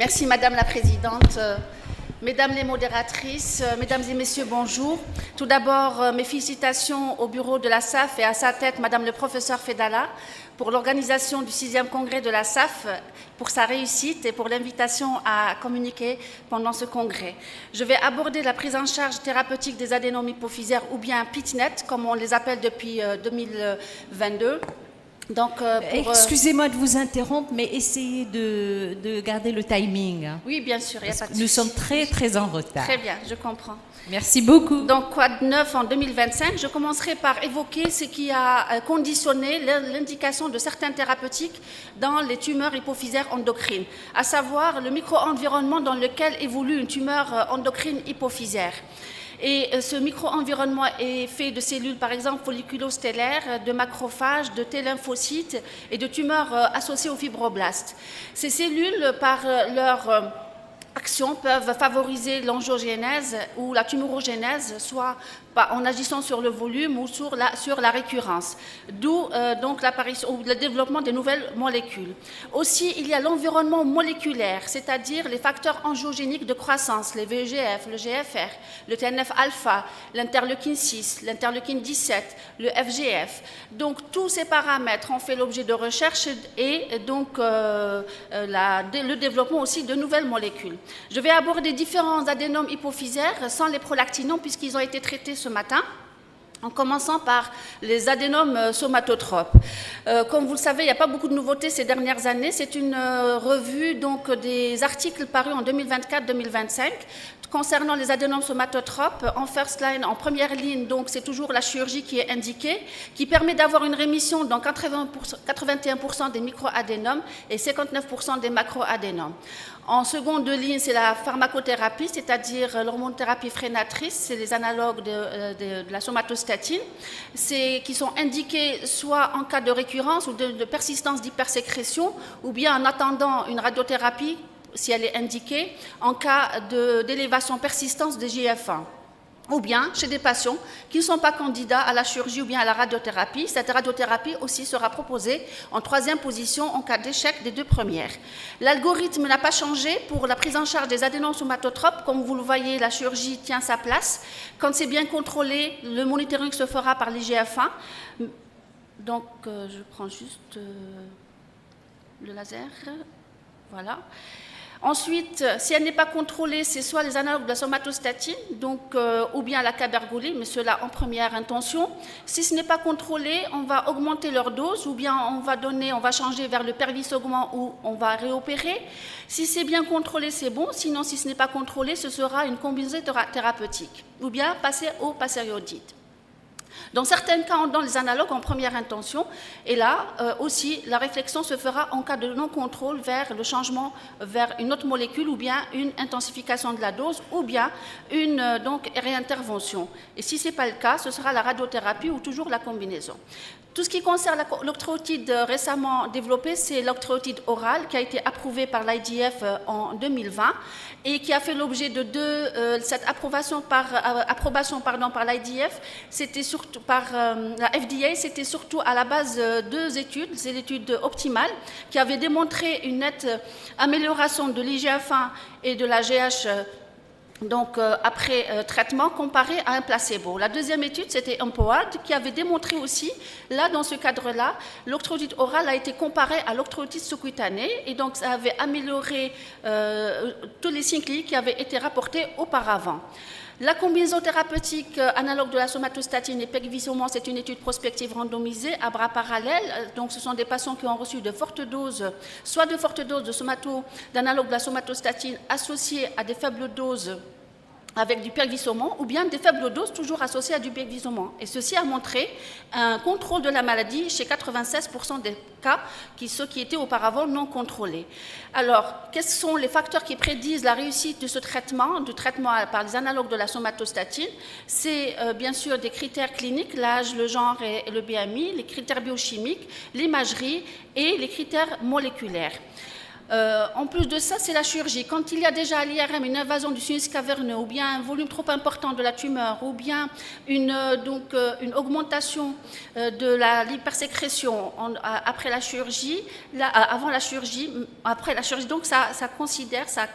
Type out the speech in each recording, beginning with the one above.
Merci Madame la Présidente. Mesdames les modératrices, Mesdames et Messieurs, bonjour. Tout d'abord, mes félicitations au bureau de la SAF et à sa tête, Madame le professeur Fedala, pour l'organisation du 6e congrès de la SAF, pour sa réussite et pour l'invitation à communiquer pendant ce congrès. Je vais aborder la prise en charge thérapeutique des adénomes hypophysaires ou bien PITNET, comme on les appelle depuis 2022. Donc, excusez-moi de vous interrompre, mais essayez de garder le timing. Oui, bien sûr, il n'y a pas de souci. Nous sommes très en retard. Très bien, je comprends. Merci beaucoup. Donc, quoi de neuf en 2025? Je commencerai par évoquer ce qui a conditionné l'indication de certaines thérapeutiques dans les tumeurs hypophysaires endocrines, à savoir le micro-environnement dans lequel évolue une tumeur endocrine hypophysaire. Et ce micro-environnement est fait de cellules, par exemple, folliculostellaires, de macrophages, de T-lymphocytes et de tumeurs associées aux fibroblastes. Ces cellules, par leur action, peuvent favoriser l'angiogénèse ou la tumorogénèse, soit en agissant sur le volume ou sur la récurrence, d'où donc l'apparition ou le développement de nouvelles molécules. Aussi, il y a l'environnement moléculaire, c'est-à-dire les facteurs angiogéniques de croissance, les VEGF, le GFR, le TNF-alpha, l'interleukine 6, l'interleukine 17, le FGF. Donc, tous ces paramètres ont fait l'objet de recherches et donc le développement aussi de nouvelles molécules. Je vais aborder différents adénomes hypophysaires sans les prolactinons puisqu'ils ont été traités ce matin, en commençant par les adénomes somatotropes. Comme vous le savez, il n'y a pas beaucoup de nouveautés ces dernières années. C'est une revue donc, des articles parus en 2024-2025 concernant les adénomes somatotropes en first line, en première ligne. Donc, c'est toujours la chirurgie qui est indiquée, qui permet d'avoir une rémission dans 81% des microadénomes et 59% des macroadénomes. En seconde ligne, c'est la pharmacothérapie, c'est-à-dire l'hormonothérapie frénatrice, c'est les analogues de la somatostatine, qui sont indiqués soit en cas de récurrence ou de persistance d'hypersécrétion, ou bien en attendant une radiothérapie, si elle est indiquée, en cas d'élévation persistance de GF1. Ou bien chez des patients qui ne sont pas candidats à la chirurgie ou bien à la radiothérapie. Cette radiothérapie aussi sera proposée en troisième position en cas d'échec des deux premières. L'algorithme n'a pas changé pour la prise en charge des adénomes somatotropes. Comme vous le voyez, la chirurgie tient sa place. Quand c'est bien contrôlé, le monitoring se fera par l'IGF1. Donc, je prends juste le laser. Voilà. Ensuite, si elle n'est pas contrôlée, c'est soit les analogues de la somatostatine, donc, ou bien la cabergoline, mais cela en première intention. Si ce n'est pas contrôlé, on va augmenter leur dose, ou bien on va changer vers le pervisoguement ou on va réopérer. Si c'est bien contrôlé, c'est bon. Sinon, si ce n'est pas contrôlé, ce sera une combinaison thérapeutique, ou bien passer au passériodide. Dans certains cas, on donne les analogues en première intention, et là aussi, la réflexion se fera en cas de non-contrôle vers le changement vers une autre molécule, ou bien une intensification de la dose, ou bien une réintervention. Et si ce n'est pas le cas, ce sera la radiothérapie ou toujours la combinaison. Tout ce qui concerne l'octréotide récemment développé, c'est l'octréotide oral qui a été approuvé par l'IDF en 2020 et qui a fait l'objet de cette approbation par l'IDF, c'était surtout par la FDA, c'était surtout à la base de deux études, c'est l'étude optimale qui avait démontré une nette amélioration de l'IGF-1 et de la GH. Donc, après traitement comparé à un placebo. La deuxième étude, c'était EMPOAD, qui avait démontré aussi, là, dans ce cadre-là, l'octréotide oral a été comparé à l'octréotide sous-cutané, et donc ça avait amélioré tous les signes cliniques qui avaient été rapportés auparavant. La combinaison thérapeutique analogue de la somatostatine et pegvisomant, c'est une étude prospective randomisée à bras parallèles. Donc, ce sont des patients qui ont reçu de fortes doses, soit de fortes doses d'analogue de la somatostatine associées à des faibles doses avec du pegvisomant, ou bien des faibles doses toujours associées à du pegvisomant. Et ceci a montré un contrôle de la maladie chez 96% des cas, ceux qui étaient auparavant non contrôlés. Alors, quels sont les facteurs qui prédisent la réussite de ce traitement, du traitement par les analogues de la somatostatine? C'est bien sûr des critères cliniques, l'âge, le genre et le BMI, les critères biochimiques, l'imagerie et les critères moléculaires. En plus de ça, c'est la chirurgie. Quand il y a déjà à l'IRM une invasion du sinus caverneux ou bien un volume trop important de la tumeur ou bien une augmentation de l'hypersécrétion après la chirurgie, avant la chirurgie, après la chirurgie, donc ça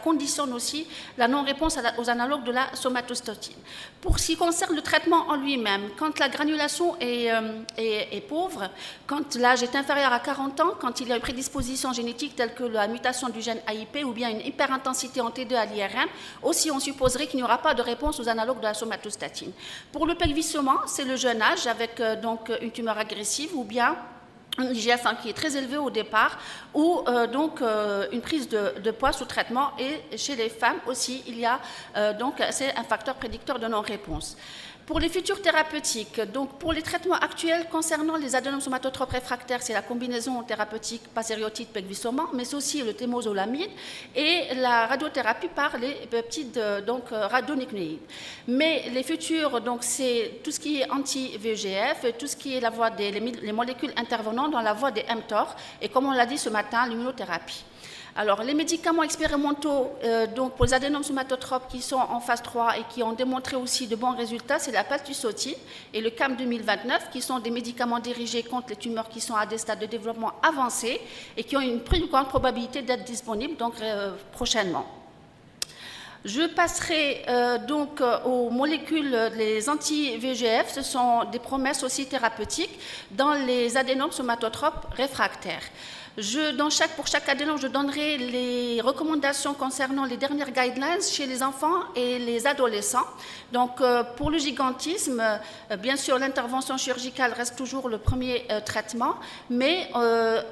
conditionne aussi la non-réponse aux analogues de la somatostatine. Pour ce qui concerne le traitement en lui-même, quand la granulation est pauvre, quand l'âge est inférieur à 40 ans, quand il y a une prédisposition génétique telle que la mutation du gène AIP ou bien une hyperintensité en T2 à l'IRM, aussi on supposerait qu'il n'y aura pas de réponse aux analogues de la somatostatine. Pour le pégvissement, c'est le jeune âge avec donc une tumeur agressive ou bien un IGF-1 qui est très élevé au départ, ou une prise de poids sous traitement. Et chez les femmes aussi, il y a c'est un facteur prédicteur de non-réponse. Pour les futurs thérapeutiques, donc pour les traitements actuels concernant les adénomes somatotropes réfractaires, c'est la combinaison thérapeutique pasériotide pegvisomant, mais aussi le témozolamide et la radiothérapie par les peptides radionucléides. Mais les futurs, donc c'est tout ce qui est anti-VEGF, tout ce qui est la voie les molécules intervenant dans la voie des mTOR et comme on l'a dit ce matin, l'immunothérapie. Alors, les médicaments expérimentaux pour les adénomes somatotropes qui sont en phase 3 et qui ont démontré aussi de bons résultats, c'est la paltusotine et le CAM 2029, qui sont des médicaments dirigés contre les tumeurs qui sont à des stades de développement avancés et qui ont une plus grande probabilité d'être disponibles prochainement. Je passerai aux molécules, les anti-VEGF, ce sont des promesses aussi thérapeutiques dans les adénomes somatotropes réfractaires. Pour chaque adénome, je donnerai les recommandations concernant les dernières guidelines chez les enfants et les adolescents. Donc, pour le gigantisme, bien sûr, l'intervention chirurgicale reste toujours le premier traitement, mais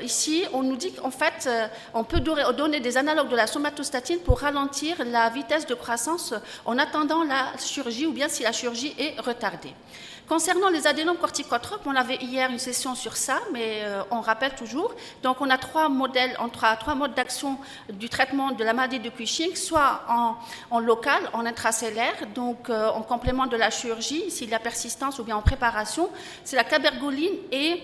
ici, on nous dit qu'en fait, on peut donner des analogues de la somatostatine pour ralentir la vitesse de croissance en attendant la chirurgie ou bien si la chirurgie est retardée. Concernant les adénomes corticotropes, on avait hier une session sur ça, mais on rappelle toujours. Donc, on a trois modes d'action du traitement de la maladie de Cushing, soit en local, en intracellaire, donc en complément de la chirurgie, s'il y a persistance ou bien en préparation, c'est la cabergoline et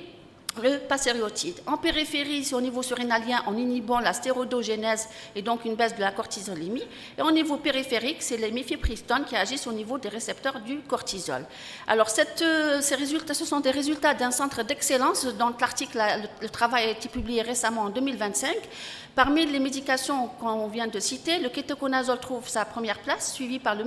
le pasériotide. En périphérie, c'est au niveau surrénalien en inhibant la stéroidogénèse et donc une baisse de la cortisolémie. Et au niveau périphérique, c'est les mifepristone qui agissent au niveau des récepteurs du cortisol. Alors, ces résultats, ce sont des résultats d'un centre d'excellence dont le travail a été publié récemment en 2025. Parmi les médications qu'on vient de citer, le kétoconazole trouve sa première place, suivi par le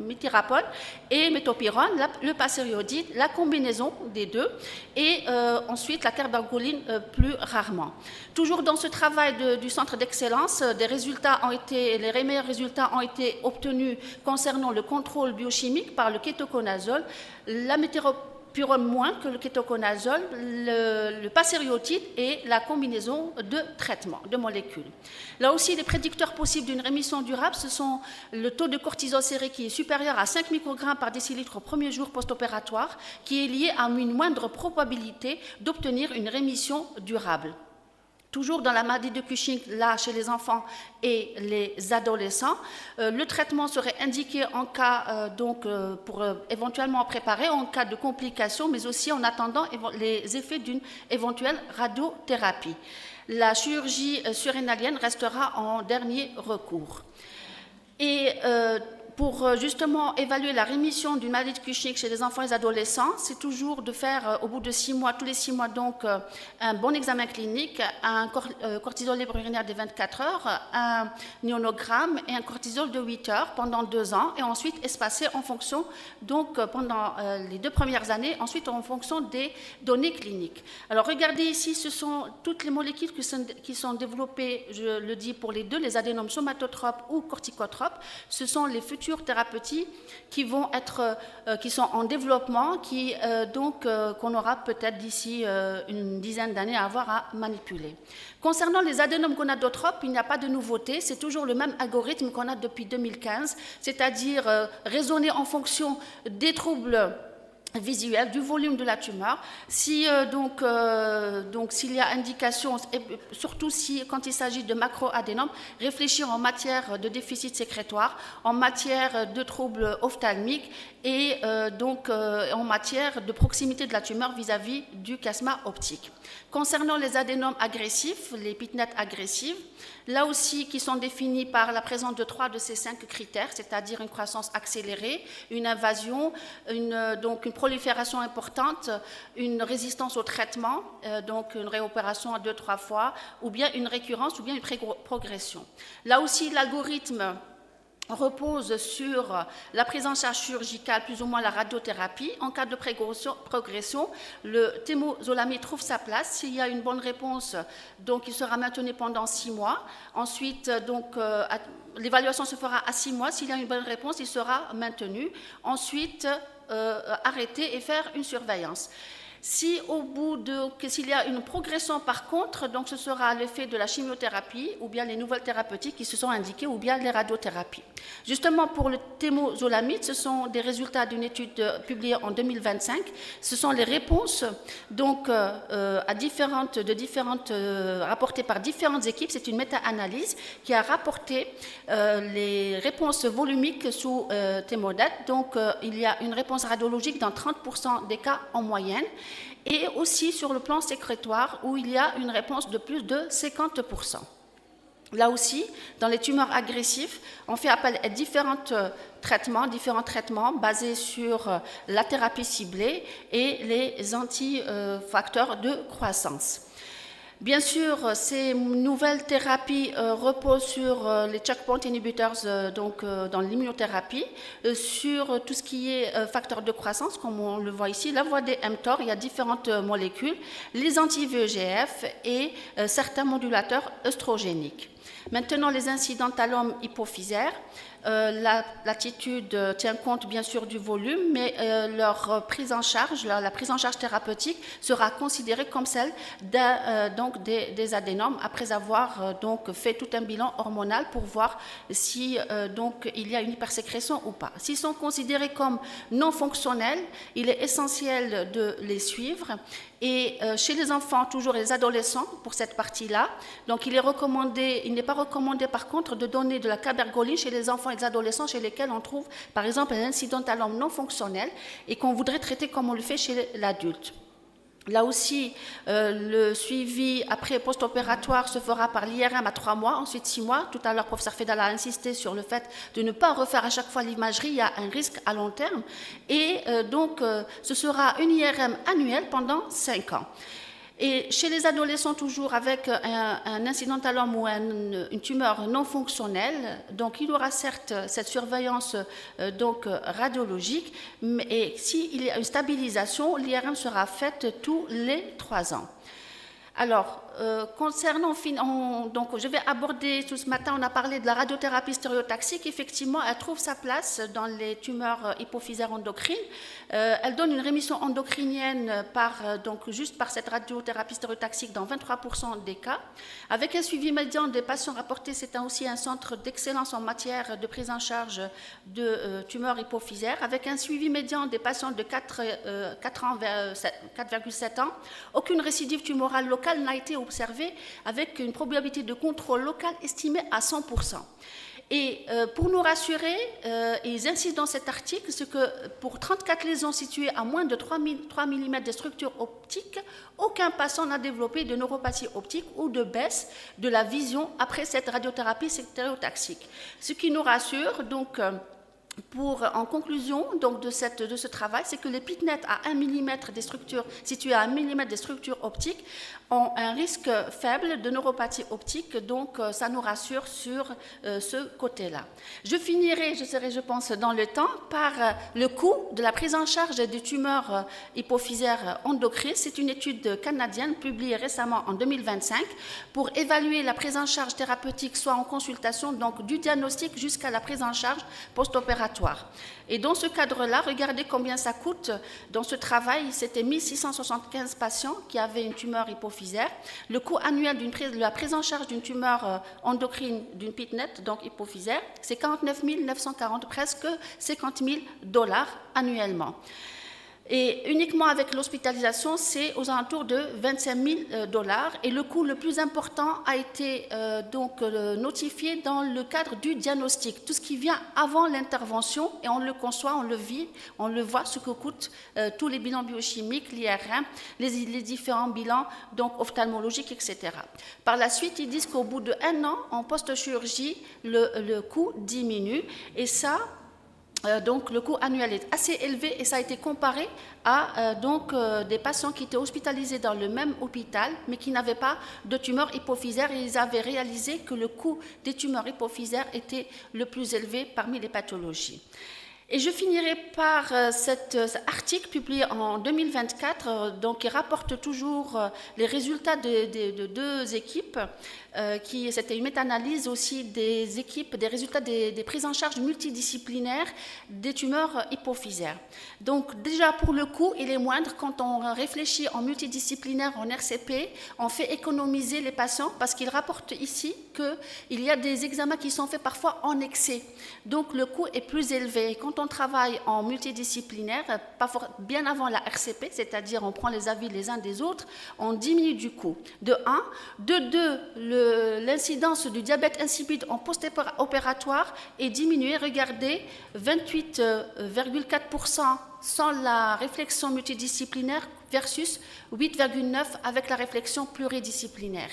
méthyrapone et métopyrone, le pasériodide, la combinaison des deux, et ensuite la cabergoline plus rarement. Toujours dans ce travail du centre d'excellence, les meilleurs résultats ont été obtenus concernant le contrôle biochimique par le kétoconazole, la méthyropyrone moins que le kétoconazole, le pasériotide et la combinaison de traitements, de molécules. Là aussi, les prédicteurs possibles d'une rémission durable, ce sont le taux de cortisol séré qui est supérieur à 5 microgrammes par décilitre au premier jour post-opératoire, qui est lié à une moindre probabilité d'obtenir une rémission durable. Toujours dans la maladie de Cushing, là, chez les enfants et les adolescents, le traitement serait indiqué en cas, pour éventuellement préparer en cas de complications, mais aussi en attendant les effets d'une éventuelle radiothérapie. La chirurgie surrénalienne restera en dernier recours. Et pour justement évaluer la rémission d'une maladie de Cushing chez les enfants et les adolescents, c'est toujours de faire au bout de 6 mois, tous les 6 mois, donc un bon examen clinique, un cortisol libre urinaire de 24 heures, un ionogramme et un cortisol de 8 heures pendant 2 ans, et ensuite espacé en fonction, donc pendant les 2 premières années, ensuite en fonction des données cliniques. Alors regardez ici, ce sont toutes les molécules qui sont développées, je le dis pour les deux, les adénomes somatotropes ou corticotropes, ce sont les futurs thérapeutiques qui sont en développement, qu'on aura peut-être d'ici une dizaine d'années à avoir à manipuler. Concernant les adénomes gonadotropes, il n'y a pas de nouveauté, c'est toujours le même algorithme qu'on a depuis 2015, c'est-à-dire raisonner en fonction des troubles visuel du volume de la tumeur, si s'il y a indication, et surtout si quand il s'agit de macroadénome, réfléchir en matière de déficit sécrétoire, en matière de troubles ophtalmiques et en matière de proximité de la tumeur vis-à-vis du chiasma optique. Concernant les adénomes agressifs, les pitnettes agressives, là aussi qui sont définis par la présence de 3 de ces 5 critères, c'est-à-dire une croissance accélérée, une invasion, une prolifération importante, une résistance au traitement, donc une réopération à 2-3 fois, ou bien une récurrence, ou bien une progression. Là aussi, l'algorithme repose sur la prise en charge chirurgicale, plus ou moins la radiothérapie. En cas de progression, le temozolomide trouve sa place. S'il y a une bonne réponse, donc il sera maintenu pendant 6 mois. Ensuite, l'évaluation se fera à 6 mois. S'il y a une bonne réponse, il sera maintenu. Ensuite, arrêter et faire une surveillance. Si s'il y a une progression par contre, donc ce sera l'effet de la chimiothérapie ou bien les nouvelles thérapeutiques qui se sont indiquées ou bien les radiothérapies. Justement pour le temozolomide, ce sont des résultats d'une étude publiée en 2025. Ce sont les réponses donc rapportées par différentes équipes. C'est une méta-analyse qui a rapporté les réponses volumiques sous temodate. Donc il y a une réponse radiologique dans 30% des cas en moyenne. Et aussi sur le plan sécrétoire où il y a une réponse de plus de 50%. Là aussi, dans les tumeurs agressives, on fait appel à différents traitements basés sur la thérapie ciblée et les antifacteurs de croissance. Bien sûr, ces nouvelles thérapies reposent sur les checkpoint inhibitors dans l'immunothérapie, sur tout ce qui est facteurs de croissance, comme on le voit ici, la voie des mTOR, il y a différentes molécules, les anti-VEGF et certains modulateurs œstrogéniques. Maintenant, les incidents thalom hypophysaires. L'attitude tient compte bien sûr du volume, mais leur prise en charge, la prise en charge thérapeutique sera considérée comme celle des adénomes après avoir fait tout un bilan hormonal pour voir si il y a une hypersécrétion ou pas. S'ils sont considérés comme non fonctionnels, il est essentiel de les suivre. Et chez les enfants, toujours les adolescents, pour cette partie-là, donc il n'est pas recommandé par contre de donner de la cabergoline chez les enfants et les adolescents chez lesquels on trouve par exemple un incident thalom non fonctionnel et qu'on voudrait traiter comme on le fait chez l'adulte. Là aussi, le suivi après post-opératoire se fera par l'IRM à 3 mois, ensuite 6 mois. Tout à l'heure, le professeur Fedal a insisté sur le fait de ne pas refaire à chaque fois l'imagerie, il y a un risque à long terme. Et ce sera une IRM annuelle pendant 5 ans. Et chez les adolescents, toujours avec un incident thalom ou une tumeur non fonctionnelle, donc il y aura certes cette surveillance radiologique, mais s'il y a une stabilisation, l'IRM sera faite tous les 3 ans. Alors, concernant, je vais aborder tout ce matin, on a parlé de la radiothérapie stéréotaxique. Effectivement, elle trouve sa place dans les tumeurs hypophysaires endocrines. Elle donne une rémission endocrinienne juste par cette radiothérapie stéréotaxique dans 23% des cas. Avec un suivi médian des patients rapportés, c'est aussi un centre d'excellence en matière de prise en charge de tumeurs hypophysaires. Avec un suivi médian des patients de 4,7 ans, aucune récidive tumorale locale n'a été observée avec une probabilité de contrôle local estimée à 100%. Et pour nous rassurer, ils insistent dans cet article, c'est que pour 34 lésions situées à moins de 3 mm de structure optique, aucun patient n'a développé de neuropathie optique ou de baisse de la vision après cette radiothérapie stéréotaxique. Ce qui nous rassure, donc, en conclusion de ce travail, c'est que les pitnettes à 1 mm des structures situées à 1 mm des structures optiques ont un risque faible de neuropathie optique, donc ça nous rassure sur ce côté-là. Je finirai, je pense, dans le temps, par le coût de la prise en charge des tumeurs hypophysaires endocrines. C'est une étude canadienne publiée récemment en 2025 pour évaluer la prise en charge thérapeutique, soit en consultation, donc du diagnostic jusqu'à la prise en charge post-opératoire. Et dans ce cadre-là, regardez combien ça coûte. Dans ce travail, c'était 1675 patients qui avaient une tumeur hypophysaire. Le coût annuel de la prise en charge d'une tumeur endocrine, d'une pitnette, donc hypophysaire, c'est 49 940, presque $50 000 annuellement. Et uniquement avec l'hospitalisation, c'est aux alentours de 25 000 $. Et le coût le plus important a été notifié dans le cadre du diagnostic. Tout ce qui vient avant l'intervention, et on le conçoit, on le vit, on le voit, ce que coûtent tous les bilans biochimiques, l'IRM, les différents bilans donc ophtalmologiques, etc. Par la suite, ils disent qu'au bout d'1 an, en post-chirurgie, le coût diminue. Et ça, donc le coût annuel est assez élevé et ça a été comparé à des patients qui étaient hospitalisés dans le même hôpital mais qui n'avaient pas de tumeur hypophysaire, et ils avaient réalisé que le coût des tumeurs hypophysaires était le plus élevé parmi les pathologies. Et je finirai par cet article publié en 2024, qui rapporte toujours les résultats de 2 équipes. C'était une méta-analyse aussi des équipes, des résultats des prises en charge multidisciplinaires des tumeurs hypophysaires. Donc déjà pour le coût, il est moindre quand on réfléchit en multidisciplinaire, en RCP, on fait économiser les patients parce qu'il rapporte ici qu'il y a des examens qui sont faits parfois en excès. Donc le coût est plus élevé. Et quand on travaille en multidisciplinaire, bien avant la RCP, c'est-à-dire on prend les avis les uns des autres, on diminue du coût. De 1. De 2, l'incidence du diabète insipide en post-opératoire est diminuée. Regardez, 28,4% sans la réflexion multidisciplinaire versus 8,9% avec la réflexion pluridisciplinaire.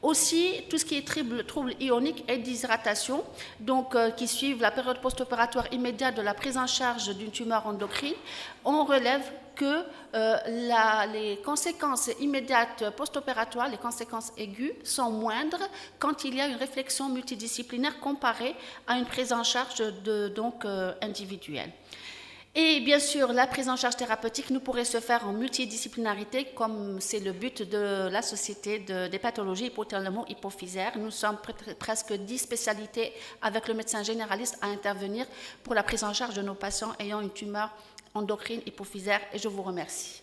Aussi, tout ce qui est troubles ioniques et déshydratation, qui suivent la période post-opératoire immédiate de la prise en charge d'une tumeur endocrine, on relève que les conséquences immédiates post-opératoires, les conséquences aiguës, sont moindres quand il y a une réflexion multidisciplinaire comparée à une prise en charge individuelle. Et bien sûr, la prise en charge thérapeutique ne pourrait se faire en multidisciplinarité, comme c'est le but de la Société des pathologies hypothalamo-hypophysaires. Nous sommes presque 10 spécialités avec le médecin généraliste à intervenir pour la prise en charge de nos patients ayant une tumeur endocrine hypophysaire. Et je vous remercie.